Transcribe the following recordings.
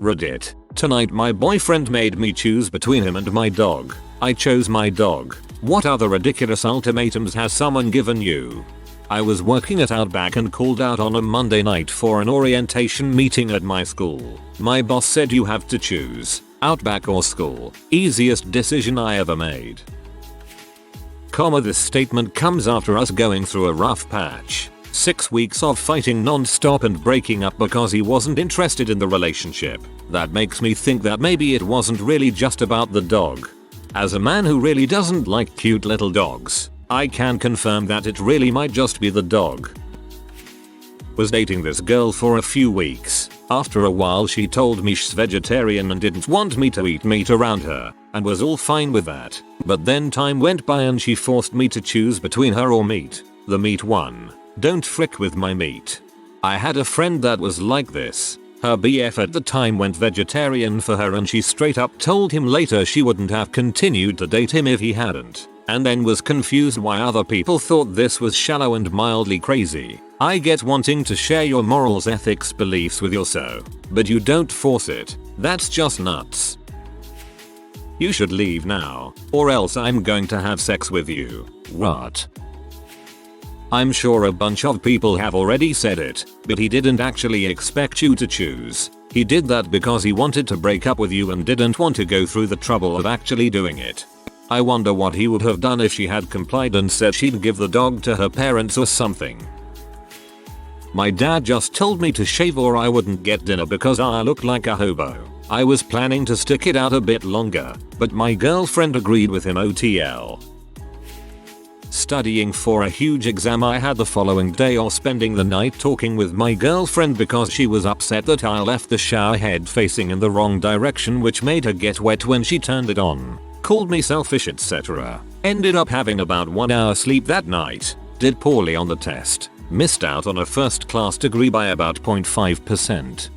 Reddit. Tonight my boyfriend made me choose between him and my dog. I chose my dog. What other ridiculous ultimatums has someone given you? I was working at Outback and called out on a Monday night for an orientation meeting at my school. My boss said you have to choose Outback or school. Easiest decision I ever made. This statement comes after us going through a rough patch. 6 weeks of fighting non-stop and breaking up because he wasn't interested in the relationship. That makes me think that maybe it wasn't really just about the dog. As a man who really doesn't like cute little dogs, I can confirm that it really might just be the dog. Was dating this girl for a few weeks. After a while she told me she's vegetarian and didn't want me to eat meat around her, and was all fine with that. But then time went by and she forced me to choose between her or meat. The meat won. Don't frick with my meat. I had a friend that was like this. Her BF at the time went vegetarian for her and she straight up told him later she wouldn't have continued to date him if he hadn't, and then was confused why other people thought this was shallow and mildly crazy. I get wanting to share your morals, ethics, beliefs with your but you don't force it. That's just nuts. You should leave now, or else I'm going to have sex with you. What? I'm sure a bunch of people have already said it, but he didn't actually expect you to choose. He did that because he wanted to break up with you and didn't want to go through the trouble of actually doing it. I wonder what he would have done if she had complied and said she'd give the dog to her parents or something. My dad just told me to shave or I wouldn't get dinner because I look like a hobo. I was planning to stick it out a bit longer, but my girlfriend agreed with him. OTL. Studying for a huge exam I had the following day or spending the night talking with my girlfriend because she was upset that I left the shower head facing in the wrong direction, which made her get wet when she turned it on. Called me selfish, etc. Ended up having about 1 hour sleep that night. Did poorly on the test. Missed out on a first class degree by about 0.5%.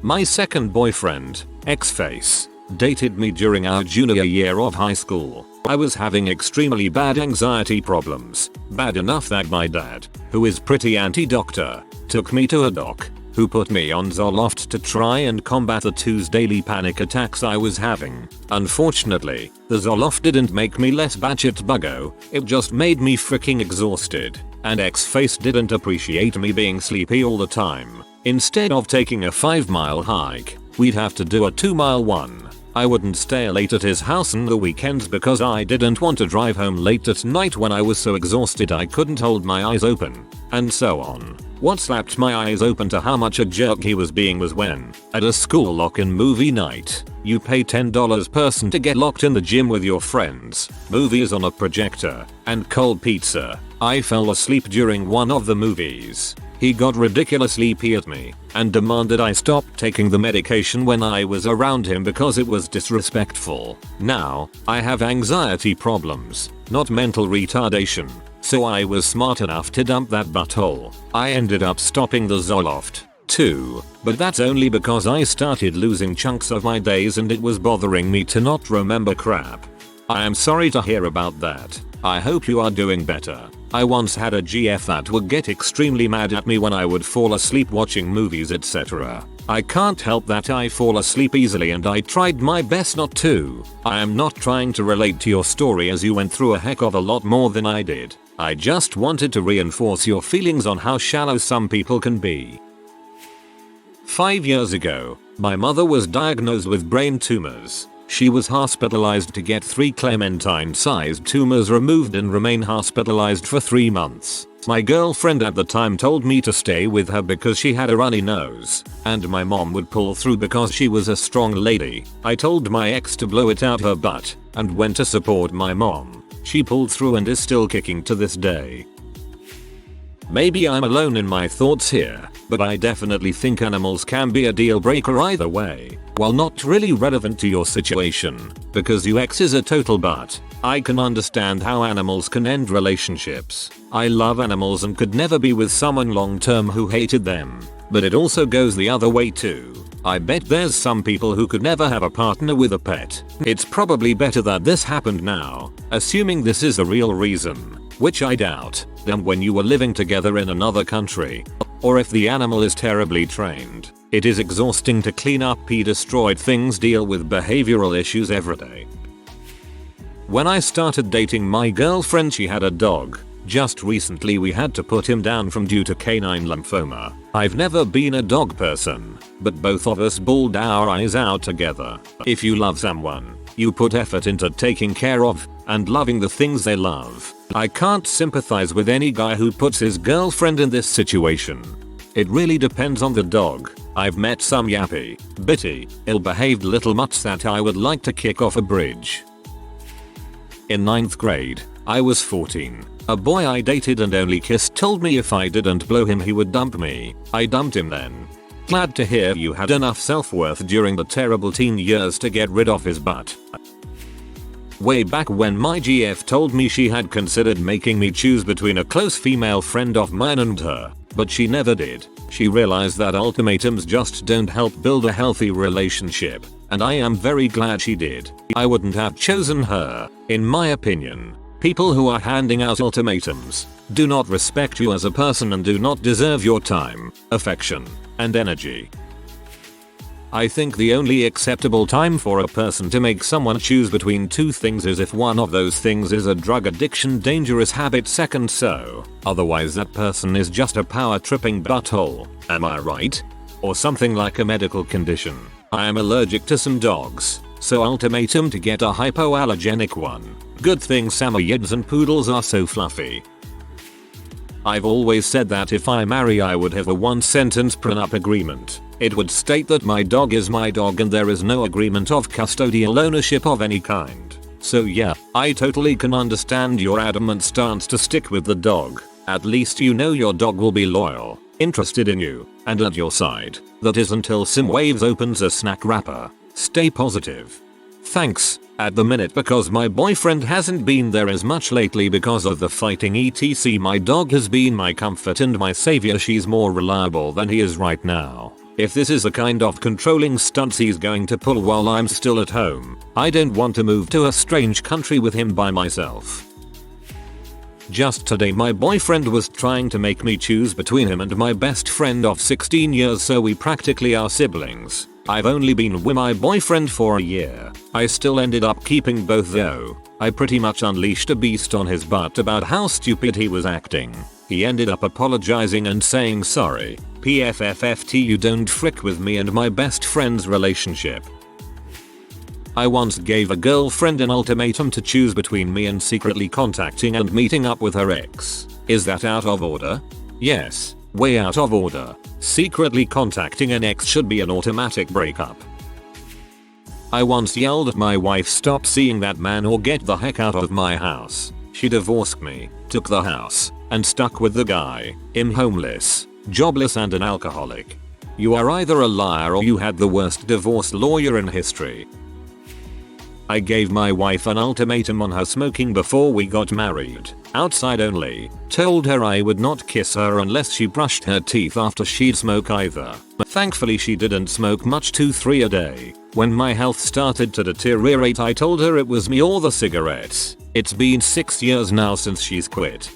My second boyfriend, X-Face, dated me during our junior year of high school. I was having extremely bad anxiety problems, bad enough that my dad, who is pretty anti-doctor, took me to a doc, who put me on Zoloft to try and combat the 2 daily panic attacks I was having. Unfortunately, the Zoloft didn't make me less batshit buggo, it just made me freaking exhausted, and X-Face didn't appreciate me being sleepy all the time. Instead of taking a 5-mile hike, we'd have to do a 2-mile one. I wouldn't stay late at his house on the weekends because I didn't want to drive home late at night when I was so exhausted I couldn't hold my eyes open, and so on. What slapped my eyes open to how much a jerk he was being was when, at a school lock-in movie night, you pay $10 person to get locked in the gym with your friends, movies on a projector, and cold pizza. I fell asleep during one of the movies. He got ridiculously pissed at me and demanded I stop taking the medication when I was around him because it was disrespectful. Now, I have anxiety problems, not mental retardation, so I was smart enough to dump that butthole. I ended up stopping the Zoloft, too, but that's only because I started losing chunks of my days and it was bothering me to not remember crap. I am sorry to hear about that. I hope you are doing better. I once had a GF that would get extremely mad at me when I would fall asleep watching movies, etc. I can't help that I fall asleep easily and I tried my best not to. I am not trying to relate to your story as you went through a heck of a lot more than I did. I just wanted to reinforce your feelings on how shallow some people can be. 5 years ago, my mother was diagnosed with brain tumors. She was hospitalized to get 3 clementine-sized tumors removed and remain hospitalized for 3 months. My girlfriend at the time told me to stay with her because she had a runny nose, and my mom would pull through because she was a strong lady. I told my ex to blow it out her butt, and went to support my mom. She pulled through and is still kicking to this day. Maybe I'm alone in my thoughts here, but I definitely think animals can be a deal breaker either way. While not really relevant to your situation, because your ex is a total butt, I can understand how animals can end relationships. I love animals and could never be with someone long term who hated them. But it also goes the other way too. I bet there's some people who could never have a partner with a pet. It's probably better that this happened now, assuming this is a real reason. which I doubt, than when you were living together in another country. Or if the animal is terribly trained, it is exhausting to clean up destroyed things, deal with behavioral issues every day. When I started dating my girlfriend, she had a dog. Just recently we had to put him down due to canine lymphoma. I've never been a dog person, but both of us bawled our eyes out together. If you love someone, you put effort into taking care of and loving the things they love. I can't sympathize with any guy who puts his girlfriend in this situation. It really depends on the dog. I've met some yappy, bitty, ill-behaved little mutts that I would like to kick off a bridge. In 9th grade, I was 14. A boy I dated and only kissed told me if I didn't blow him he would dump me. I dumped him then. Glad to hear you had enough self-worth during the terrible teen years to get rid of his butt. Way back when my GF told me she had considered making me choose between a close female friend of mine and her, but she never did. She realized that ultimatums just don't help build a healthy relationship, and I am very glad she did. I wouldn't have chosen her, in my opinion. People who are handing out ultimatums do not respect you as a person and do not deserve your time, affection, and energy. I think the only acceptable time for a person to make someone choose between two things is if one of those things is a drug addiction, dangerous habit, second so. Otherwise that person is just a power tripping butthole, am I right? Or something like a medical condition. I am allergic to some dogs, so ultimatum to get a hypoallergenic one. Good thing Samoyeds and poodles are so fluffy. I've always said that if I marry I would have a one-sentence prenup agreement. It would state that my dog is my dog and there is no agreement of custodial ownership of any kind. So yeah, I totally can understand your adamant stance to stick with the dog. At least you know your dog will be loyal, interested in you, and at your side. That is until Sim Waves opens a snack wrapper. Stay positive. Thanks, at the minute because my boyfriend hasn't been there as much lately because of the fighting etc. My dog has been my comfort and my savior. She's more reliable than he is right now. If this is the kind of controlling stunts he's going to pull while I'm still at home, I don't want to move to a strange country with him by myself. Just today my boyfriend was trying to make me choose between him and my best friend of 16 years, so we practically are siblings. I've only been with my boyfriend for a year. I still ended up keeping both though. I pretty much unleashed a beast on his butt about how stupid he was acting. He ended up apologizing and saying sorry. PFFFT, you don't frick with me and my best friend's relationship. I once gave a girlfriend an ultimatum to choose between me and secretly contacting and meeting up with her ex. Is that out of order? Yes, way out of order. Secretly contacting an ex should be an automatic breakup. I once yelled at my wife, stop seeing that man or get the heck out of my house. She divorced me, took the house, and stuck with the guy. I'm homeless, jobless and an alcoholic. You are either a liar or you had the worst divorce lawyer in history. I gave my wife an ultimatum on her smoking before we got married. Outside only. Told her I would not kiss her unless she brushed her teeth after she'd smoke either. But thankfully she didn't smoke much, 2-3 a day. When my health started to deteriorate I told her it was me or the cigarettes. It's been 6 years now since she's quit.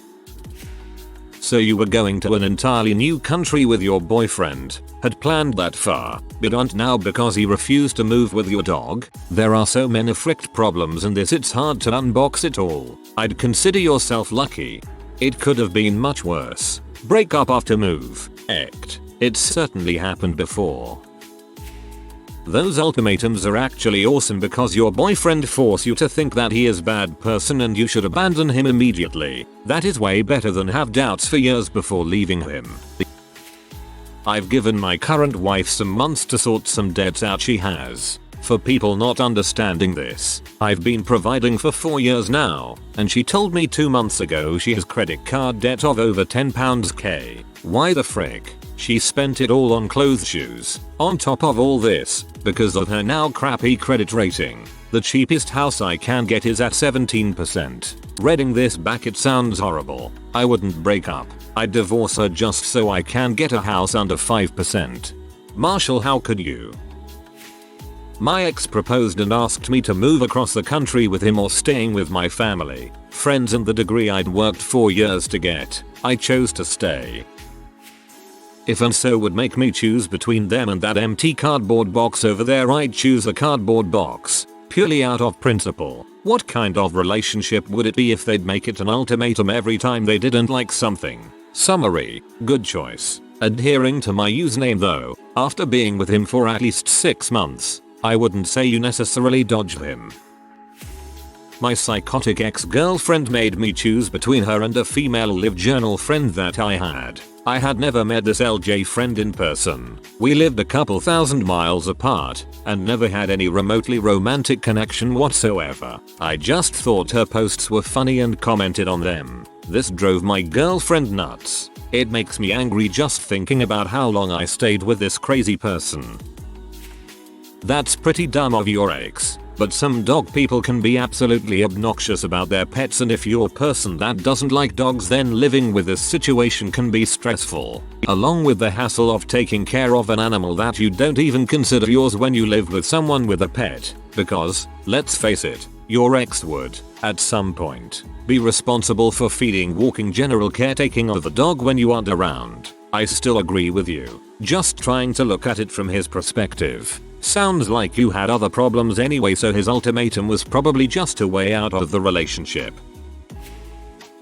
So you were going to an entirely new country with your boyfriend, had planned that far, but aren't now because he refused to move with your dog? There are so many fricked problems in this, it's hard to unbox it all. I'd consider yourself lucky. It could have been much worse. Break up after move. Act. It's certainly happened before. Those ultimatums are actually awesome because your boyfriend forced you to think that he is a bad person and you should abandon him immediately. That is way better than have doubts for years before leaving him. I've given my current wife some months to sort some debts out she has. For people not understanding this, I've been providing for 4 years now, and she told me 2 months ago she has credit card debt of over £10k. Why the frick? She spent it all on clothes, shoes. On top of all this, because of her now crappy credit rating, the cheapest house I can get is at 17%. Reading this back it sounds horrible. I wouldn't break up. I'd divorce her just so I can get a house under 5%. Marshall, how could you? My ex proposed and asked me to move across the country with him or staying with my family, friends and the degree I'd worked 4 years to get. I chose to stay. If and so would make me choose between them and that empty cardboard box over there, I'd choose the cardboard box, purely out of principle. What kind of relationship would it be if they'd make it an ultimatum every time they didn't like something? Summary, good choice. Adhering to my username though, after being with him for at least 6 months, I wouldn't say you necessarily dodged him. My psychotic ex-girlfriend made me choose between her and a female LiveJournal friend that I had. I had never met this LJ friend in person. We lived a couple thousand miles apart and never had any remotely romantic connection whatsoever. I just thought her posts were funny and commented on them. This drove my girlfriend nuts. It makes me angry just thinking about how long I stayed with this crazy person. That's pretty dumb of your ex. But some dog people can be absolutely obnoxious about their pets, and if you're a person that doesn't like dogs, then living with this situation can be stressful. Along with the hassle of taking care of an animal that you don't even consider yours when you live with someone with a pet. Because, let's face it, your ex would, at some point, be responsible for feeding, walking, general caretaking of the dog when you aren't around. I still agree with you. Just trying to look at it from his perspective. Sounds like you had other problems anyway, so his ultimatum was probably just a way out of the relationship.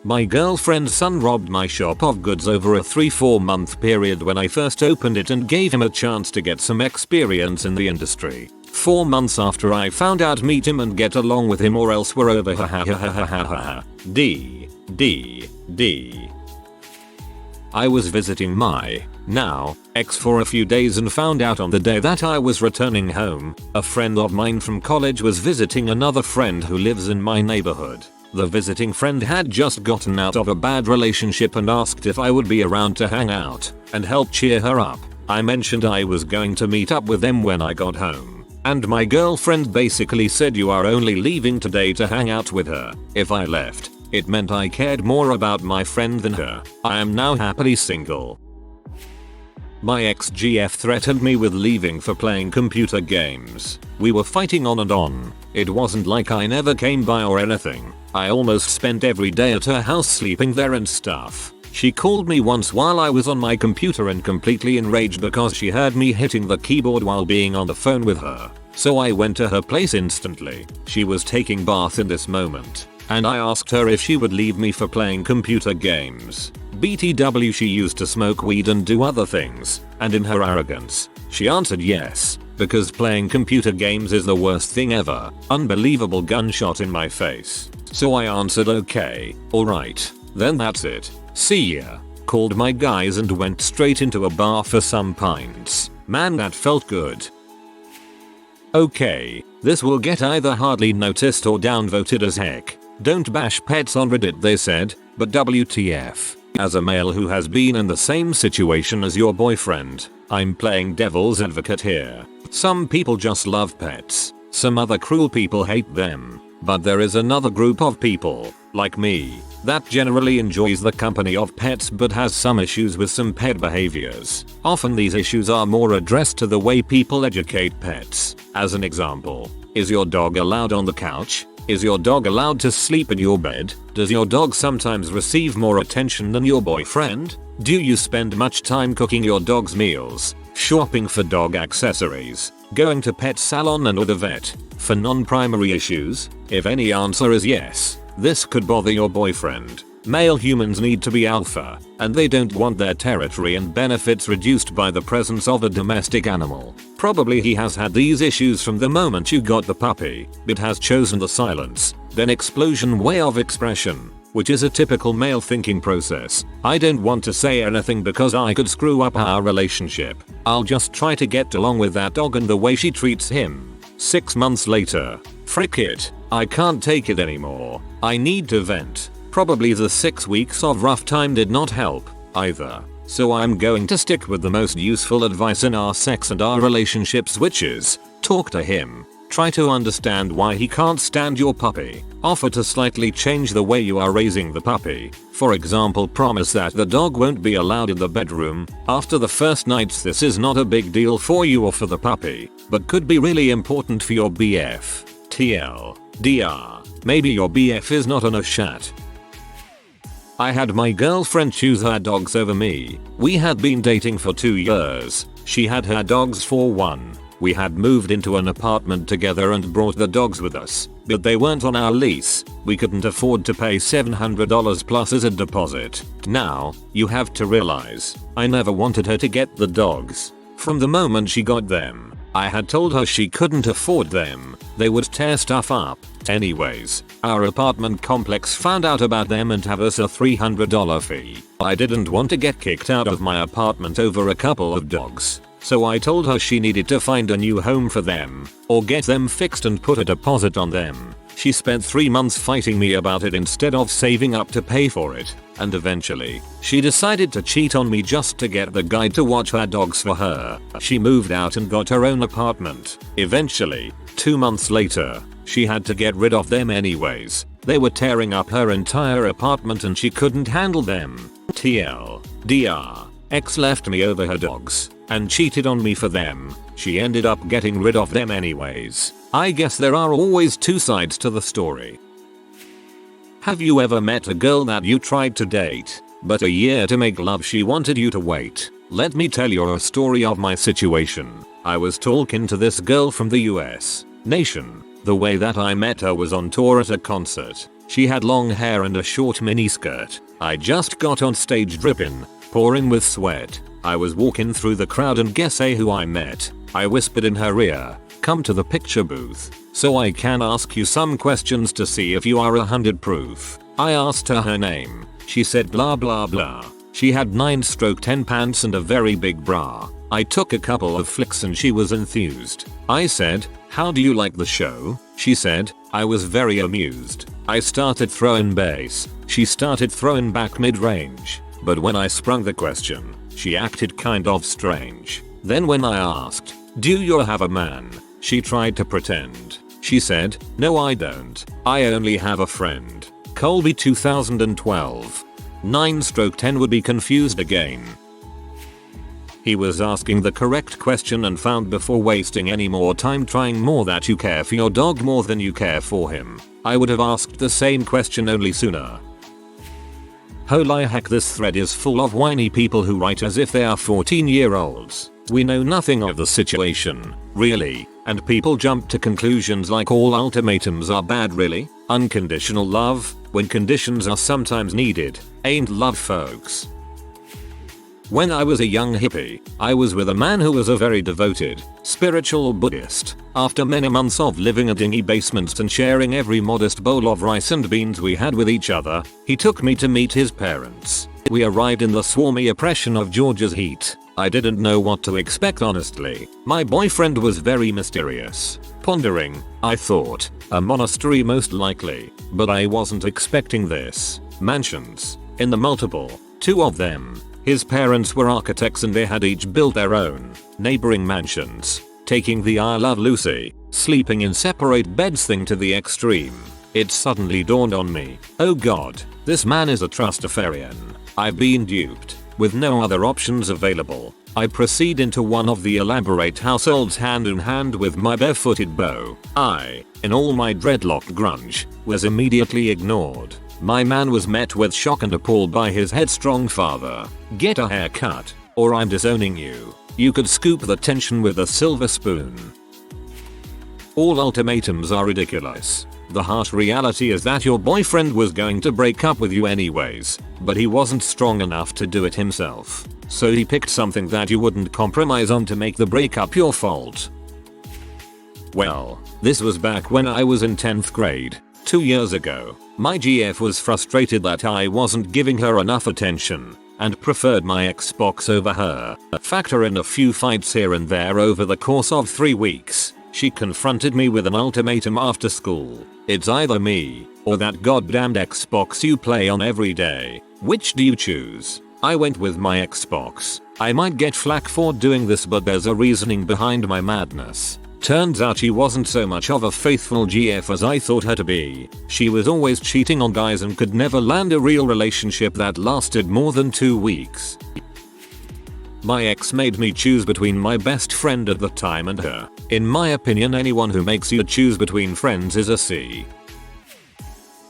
My girlfriend's son robbed my shop of goods over a 3-4 month period when I first opened it and gave him a chance to get some experience in the industry. 4 months after I found out, meet him and get along with him or else we're over. I was visiting my now ex for a few days and found out on the day that I was returning home, a friend of mine from college was visiting another friend who lives in my neighborhood. The visiting friend had just gotten out of a bad relationship and asked if I would be around to hang out and help cheer her up. I mentioned I was going to meet up with them when I got home, and my girlfriend basically said, "You are only leaving today to hang out with her." If I left, it meant I cared more about my friend than her. I am now happily single. My ex-GF threatened me with leaving for playing computer games. We were fighting on and on. It wasn't like I never came by or anything. I almost spent every day at her house sleeping there and stuff. She called me once while I was on my computer and completely enraged because she heard me hitting the keyboard while being on the phone with her. So I went to her place instantly. She was taking bath in this moment, and I asked her if she would leave me for playing computer games. BTW, she used to smoke weed and do other things, and in her arrogance, she answered yes, because playing computer games is the worst thing ever. Unbelievable gunshot in my face. So I answered okay, alright, then that's it. See ya. Called my guys and went straight into a bar for some pints. Man, that felt good. Okay, this will get either hardly noticed or downvoted as heck. Don't bash pets on Reddit, they said, but WTF. As a male who has been in the same situation as your boyfriend, I'm playing devil's advocate here. Some people just love pets. Some other cruel people hate them. But there is another group of people, like me, that generally enjoys the company of pets but has some issues with some pet behaviors. Often these issues are more addressed to the way people educate pets. As an example, is your dog allowed on the couch? Is your dog allowed to sleep in your bed? Does your dog sometimes receive more attention than your boyfriend? Do you spend much time cooking your dog's meals, shopping for dog accessories, going to pet salon and or the vet for non-primary issues? If any answer is yes, this could bother your boyfriend. Male humans need to be alpha, and they don't want their territory and benefits reduced by the presence of a domestic animal. Probably he has had these issues from the moment you got the puppy, but has chosen the silence, then explosion way of expression, which is a typical male thinking process. I don't want to say anything because I could screw up our relationship. I'll just try to get along with that dog and the way she treats him. 6 months later. Frick it. I can't take it anymore. I need to vent. Probably the 6 weeks of rough time did not help, either. So I'm going to stick with the most useful advice in our sex and our relationships, which is, talk to him. Try to understand why he can't stand your puppy. Offer to slightly change the way you are raising the puppy. For example, promise that the dog won't be allowed in the bedroom. After the first nights, this is not a big deal for you or for the puppy, but could be really important for your BF. TLDR. Maybe your BF is not on a chat. I had my girlfriend choose her dogs over me. We had been dating for 2 years. She had her dogs for 1. We had moved into an apartment together and brought the dogs with us, but they weren't on our lease. We couldn't afford to pay $700 plus as a deposit. Now, you have to realize, I never wanted her to get the dogs. From the moment she got them, I had told her she couldn't afford them. They would tear stuff up. Anyways, our apartment complex found out about them and have us a $300 fee. I didn't want to get kicked out of my apartment over a couple of dogs. So I told her she needed to find a new home for them, or get them fixed and put a deposit on them. She spent 3 months fighting me about it instead of saving up to pay for it, and eventually, she decided to cheat on me just to get the guy to watch her dogs for her. She moved out and got her own apartment. Eventually, 2 months later, she had to get rid of them anyways. They were tearing up her entire apartment and she couldn't handle them. TLDR. Ex left me over her dogs and cheated on me for them. She ended up getting rid of them anyways. I guess there are always 2 sides to the story. Have you ever met a girl that you tried to date, but a year to make love she wanted you to wait? Let me tell you a story of my situation. I was talking to this girl from the US nation. The way that I met her was on tour at a concert. She had long hair and a short miniskirt. I just got on stage dripping, pouring with sweat. I was walking through the crowd and guess who I met? I whispered in her ear, "Come to the picture booth, so I can ask you some questions to see if you are 100 proof." I asked her her name. She said blah blah blah. She had 9/10 pants and a very big bra. I took a couple of flicks and she was enthused. I said, "How do you like the show?" She said, "I was very amused." I started throwing bass. She started throwing back mid-range. But when I sprung the question, she acted kind of strange. Then when I asked, "Do you have a man?" she tried to pretend. She said, "No, I don't. I only have a friend." Colby 2012. 9/10 would be confused again. He was asking the correct question and found before wasting any more time trying more that you care for your dog more than you care for him. I would have asked the same question only sooner. Holy heck, this thread is full of whiny people who write as if they are 14-year-olds. We know nothing of the situation, really, and people jump to conclusions like all ultimatums are bad. Really? Unconditional love, when conditions are sometimes needed, ain't love, folks. When I was a young hippie, I was with a man who was a very devoted, spiritual Buddhist. After many months of living in dingy basements and sharing every modest bowl of rice and beans we had with each other, he took me to meet his parents. We arrived in the swarmy oppression of Georgia's heat. I didn't know what to expect, honestly. My boyfriend was very mysterious. Pondering, I thought, a monastery most likely, but I wasn't expecting this. Mansions. In the multiple, 2 of them. His parents were architects and they had each built their own neighboring mansions, taking the "I love Lucy, sleeping in separate beds" thing to the extreme. It suddenly dawned on me, oh god, this man is a trustafarian. I've been duped. With no other options available, I proceed into one of the elaborate households hand in hand with my barefooted beau. I, in all my dreadlock grunge, was immediately ignored. My man was met with shock and appalled by his headstrong father. "Get a haircut, or I'm disowning you. You could scoop the tension with a silver spoon." All ultimatums are ridiculous. The harsh reality is that your boyfriend was going to break up with you anyways, but he wasn't strong enough to do it himself. So he picked something that you wouldn't compromise on to make the breakup your fault. Well, this was back when I was in 10th grade. 2 years ago, my GF was frustrated that I wasn't giving her enough attention and preferred my Xbox over her. Factor in a few fights here and there over the course of 3 weeks. She confronted me with an ultimatum after school. "It's either me or that goddamned Xbox you play on every day. Which do you choose?" I went with my Xbox. I might get flack for doing this, but there's a reasoning behind my madness. Turns out she wasn't so much of a faithful GF as I thought her to be. She was always cheating on guys and could never land a real relationship that lasted more than 2 weeks. My ex made me choose between my best friend at the time and her. In my opinion, anyone who makes you choose between friends is a C.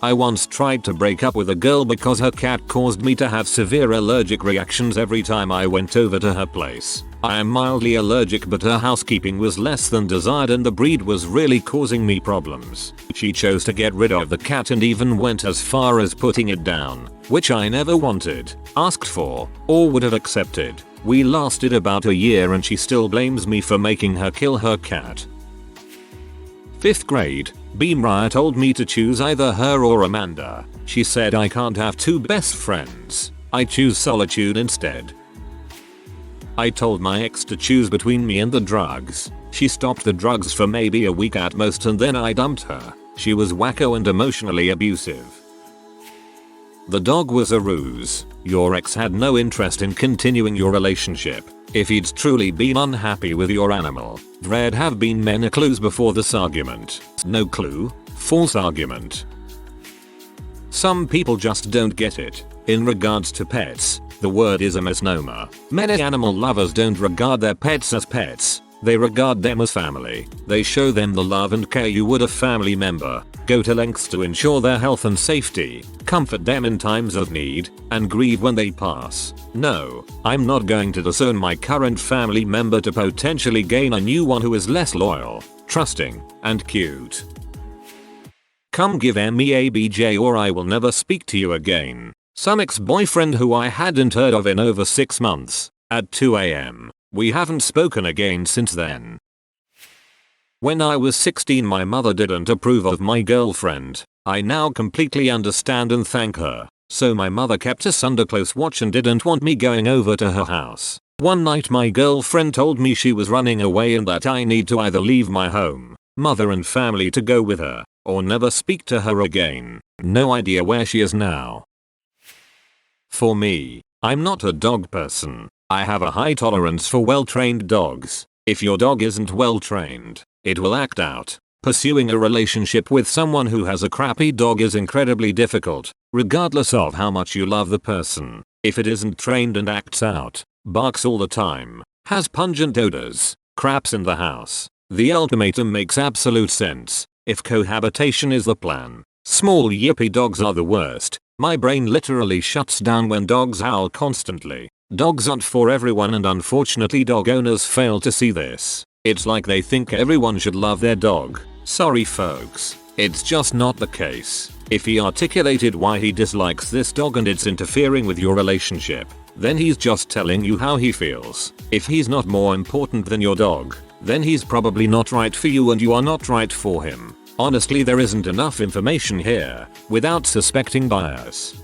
I once tried to break up with a girl because her cat caused me to have severe allergic reactions every time I went over to her place. I am mildly allergic, but her housekeeping was less than desired and the breed was really causing me problems. She chose to get rid of the cat and even went as far as putting it down, which I never wanted, asked for, or would have accepted. We lasted about a year and she still blames me for making her kill her cat. 5th grade, B. Mariah told me to choose either her or Amanda. She said I can't have 2 best friends. I choose Solitude instead. I told my ex to choose between me and the drugs. She stopped the drugs for maybe a week at most and then I dumped her. She was wacko and emotionally abusive. The dog was a ruse. Your ex had no interest in continuing your relationship. If he'd truly been unhappy with your animal, there'd have been many clues before this argument. No clue? False argument. Some people just don't get it. In regards to pets, the word is a misnomer. Many animal lovers don't regard their pets as pets. They regard them as family. They show them the love and care you would a family member, go to lengths to ensure their health and safety, comfort them in times of need, and grieve when they pass. No, I'm not going to disown my current family member to potentially gain a new one who is less loyal, trusting, and cute. Come give me a BJ or I will never speak to you again. Some ex-boyfriend who I hadn't heard of in over 6 months, at 2 AM. We haven't spoken again since then. When I was 16, my mother didn't approve of my girlfriend. I now completely understand and thank her. So my mother kept us under close watch and didn't want me going over to her house. One night my girlfriend told me she was running away and that I need to either leave my home, mother and family to go with her, or never speak to her again. No idea where she is now. For me, I'm not a dog person. I have a high tolerance for well-trained dogs. If your dog isn't well-trained, it will act out. Pursuing a relationship with someone who has a crappy dog is incredibly difficult, regardless of how much you love the person. If it isn't trained and acts out, barks all the time, has pungent odors, craps in the house, the ultimatum makes absolute sense. If cohabitation is the plan, small yippy dogs are the worst. My brain literally shuts down when dogs howl constantly. Dogs aren't for everyone and unfortunately dog owners fail to see this. It's like they think everyone should love their dog. Sorry folks, it's just not the case. If he articulated why he dislikes this dog and it's interfering with your relationship, then he's just telling you how he feels. If he's not more important than your dog, then he's probably not right for you and you are not right for him. Honestly, there isn't enough information here without suspecting bias.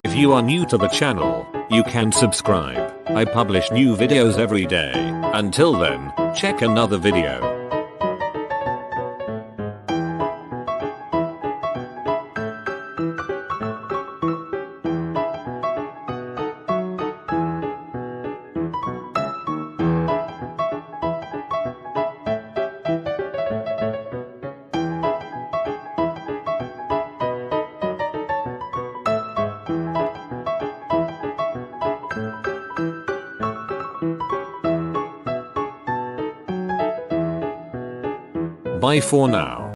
If you are new to the channel, you can subscribe. I publish new videos every day. Until then, check another video. Bye for now.